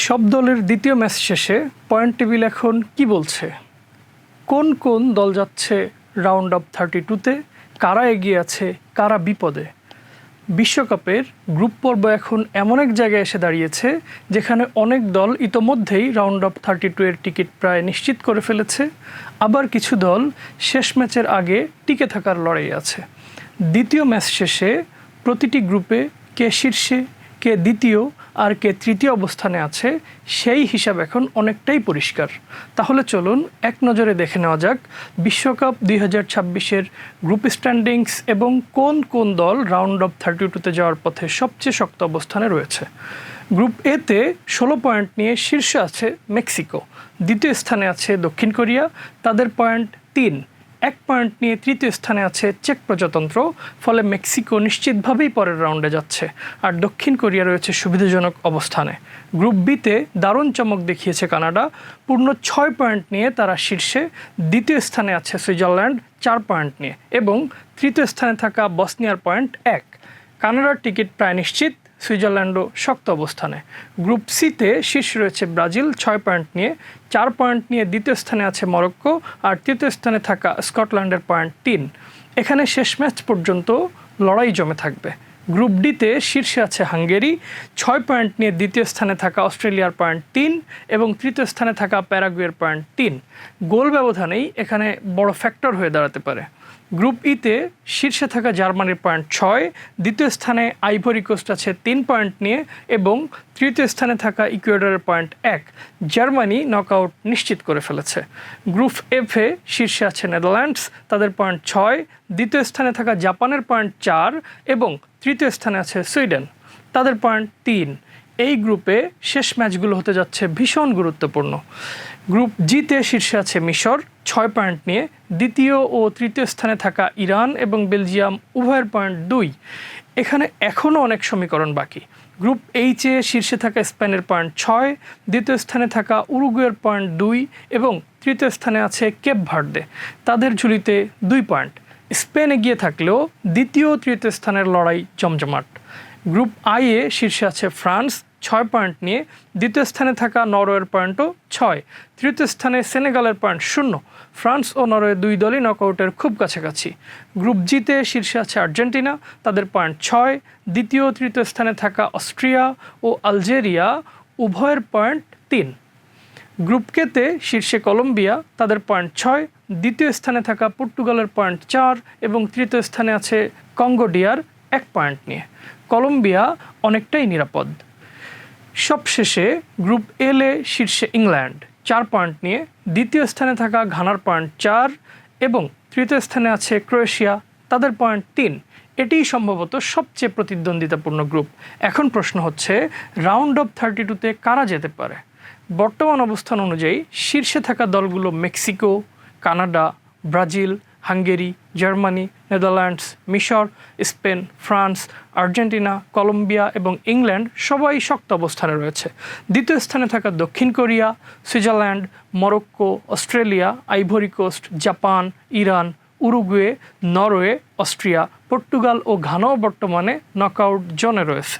সব দলের দ্বিতীয় ম্যাচ শেষে পয়েন্ট টেবিল এখন কি বলছে? কোন কোন দল যাচ্ছে রাউন্ড অফ 32-তে, কারা এগিয়ে আছে, কারা বিপদে? বিশ্বকাপের গ্রুপ পর্ব এখন এমন এক জায়গায় এসে দাঁড়িয়েছে যেখানে অনেক দল ইতোমধ্যেই রাউন্ড অফ 32-এর টিকিট প্রায় নিশ্চিত করে ফেলেছে, আবার কিছু দল শেষ ম্যাচের আগে টিকে থাকার লড়াই আছে। দ্বিতীয় ম্যাচ শেষে প্রতিটি গ্রুপে কে শীর্ষে, কে দ্বিতীয় আর কে তৃতীয় অবস্থানে আছে সেই হিসাব এখন অনেকটাই পরিষ্কার। তাহলে চলুন এক নজরে দেখে নেওয়া যাক বিশ্বকাপ 2026-এর গ্রুপ স্ট্যান্ডিংস এবং কোন কোন দল রাউন্ড অফ 32-তে যাওয়ার পথে সবচেয়ে শক্ত অবস্থানে রয়েছে। গ্রুপ এতে 16 পয়েন্ট নিয়ে শীর্ষে আছে মেক্সিকো, দ্বিতীয় স্থানে আছে দক্ষিণ কোরিয়া, তাদের পয়েন্ট 3। 1 পয়েন্ট নিয়ে তৃতীয় স্থানে আছে চেক প্রজাতন্ত্র, ফলে মেক্সিকো নিশ্চিতভাবেই পরের রাউন্ডে যাচ্ছে, আর দক্ষিণ কোরিয়া রয়েছে সুবিধাজনক অবস্থানে। গ্রুপ বিতে দারুণ চমক দেখিয়েছে কানাডা, পূর্ণ 6 পয়েন্ট নিয়ে তারা শীর্ষে, দ্বিতীয় স্থানে আছে সুইজারল্যান্ড 4 পয়েন্ট নিয়ে, এবং তৃতীয় স্থানে থাকা বসনিয়ার পয়েন্ট 1। কানাডার টিকিট প্রায় নিশ্চিত, সুইজারল্যান্ডও শক্ত অবস্থানে। গ্রুপ সিতে শীর্ষে রয়েছে ব্রাজিল 6 পয়েন্ট নিয়ে, 4 পয়েন্ট নিয়ে দ্বিতীয় স্থানে আছে মরক্কো, আর তৃতীয় স্থানে থাকা স্কটল্যান্ডের পয়েন্ট 3। এখানে শেষ ম্যাচ পর্যন্ত লড়াই জমে থাকবে। গ্রুপ ডিতে শীর্ষে আছে হাঙ্গেরি 6 পয়েন্ট নিয়ে, দ্বিতীয় স্থানে থাকা অস্ট্রেলিয়ার পয়েন্ট 3 এবং তৃতীয় স্থানে থাকা প্যারাগুয়ের পয়েন্ট 3। গোল ব্যবধানেই এখানে বড় ফ্যাক্টর হয়ে দাঁড়াতে পারে। গ্রুপ ইতে শীর্ষে থাকা জার্মানির পয়েন্ট 6, দ্বিতীয় স্থানে আইভরি কোস্ট আছে 3 পয়েন্ট নিয়ে, এবং তৃতীয় স্থানে থাকা ইকুয়েডরের পয়েন্ট 1। জার্মানি নকআউট নিশ্চিত করে ফেলেছে। গ্রুপ এফে শীর্ষে আছে নেদারল্যান্ডস, তাদের পয়েন্ট 6, দ্বিতীয় স্থানে থাকা জাপানের পয়েন্ট 4 এবং তৃতীয় স্থানে আছে সুইডেন, তাদের পয়েন্ট 3। এই গ্রুপে শেষ ম্যাচগুলো হতে যাচ্ছে ভীষণ গুরুত্বপূর্ণ। গ্রুপ জিতে শীর্ষে আছে মিশর 6 পয়েন্ট নিয়ে, দ্বিতীয় ও তৃতীয় স্থানে থাকা ইরান এবং বেলজিয়াম উভয়ের পয়েন্ট 2। এখানে এখনও অনেক সমীকরণ বাকি। গ্রুপ এইচে শীর্ষে থাকা স্পেনের পয়েন্ট 6, দ্বিতীয় স্থানে থাকা উরুগুয়ের পয়েন্ট 2 এবং তৃতীয় স্থানে আছে কেপ ভার্দে, তাদের ঝুলিতে 2 পয়েন্ট। স্পেন এগিয়ে থাকলেও দ্বিতীয় ও তৃতীয় স্থানের লড়াই জমজমাট। গ্রুপ আইয়ে শীর্ষে আছে ফ্রান্স 6 পয়েন্ট নিয়ে, দ্বিতীয় স্থানে থাকা নরওয়ের পয়েন্টও 6, তৃতীয় স্থানে সেনেগালের পয়েন্ট 0। ফ্রান্স ও নরওয়ে দুই দলই নকআউটের খুব কাছাকাছি। গ্রুপ জিতে শীর্ষে আছে আর্জেন্টিনা, তাদের পয়েন্ট 6, দ্বিতীয় ও তৃতীয় স্থানে থাকা অস্ট্রিয়া ও আলজেরিয়া উভয়ের পয়েন্ট 3। গ্রুপ কেতে শীর্ষে কলম্বিয়া, তাদের পয়েন্ট 6, দ্বিতীয় স্থানে থাকা পর্তুগালের পয়েন্ট 4 এবং তৃতীয় স্থানে আছে কঙ্গো ডিআর 1 পয়েন্ট নিয়ে। কলম্বিয়া অনেকটাই নিরাপদ। সবশেষে গ্রুপ এলে শীর্ষে ইংল্যান্ড 4 পয়েন্ট নিয়ে, দ্বিতীয় স্থানে থাকা ঘানার পয়েন্ট 4 এবং তৃতীয় স্থানে আছে ক্রোয়েশিয়া, তাদের পয়েন্ট 3। এটিই সম্ভবত সবচেয়ে প্রতিদ্বন্দ্বিতাপূর্ণ গ্রুপ। এখন প্রশ্ন হচ্ছে রাউন্ড অফ 32-তে কারা যেতে পারে? বর্তমান অবস্থান অনুযায়ী শীর্ষে থাকা দলগুলো Mexico, Canada, Brazil, Hungary, Germany, Netherlands, মিশর, স্পেন, ফ্রান্স, আর্জেন্টিনা, কলম্বিয়া এবং ইংল্যান্ড সবাই শক্ত অবস্থানে রয়েছে। দ্বিতীয় স্থানে থাকা দক্ষিণ Korea, Switzerland, Morocco, Australia, Ivory Coast, Japan, Iran, Uruguay, Norway, Austria, Portugal ও ঘানাও বর্তমানে নকআউট জোনে রয়েছে।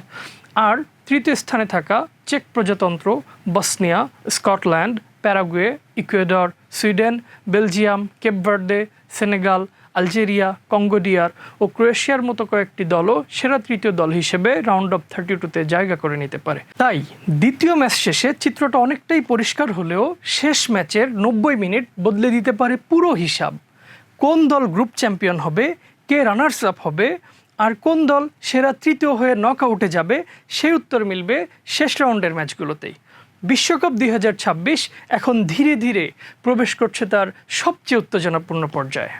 আর তৃতীয় স্থানে থাকা চেক প্রজাতন্ত্র, Bosnia, Scotland, Paraguay, Ecuador, Sweden, Belgium, Cape Verde, Senegal, Algeria, Congo DR ও ক্রোয়েশিয়ার মতো কয়েকটি দলও সেরা তৃতীয় দল হিসেবে রাউন্ড অফ 32-তে জায়গা করে নিতে পারে। তাই দ্বিতীয় ম্যাচ শেষে চিত্রটা অনেকটাই পরিষ্কার হলেও শেষ ম্যাচের 90 মিনিট বদলে দিতে পারে পুরো হিসাব। কোন দল গ্রুপ চ্যাম্পিয়ন হবে, কে রানার্স আপ হবে, আর কোন দল সেরা তৃতীয় হয়ে নকআউটে যাবে, সেই উত্তর মিলবে শেষ রাউন্ডের ম্যাচগুলোতেই। বিশ্বকাপ 2026 এখন ধীরে ধীরে প্রবেশ করছে তার সবচেয়ে উত্তেজনাপূর্ণ পর্যায়ে।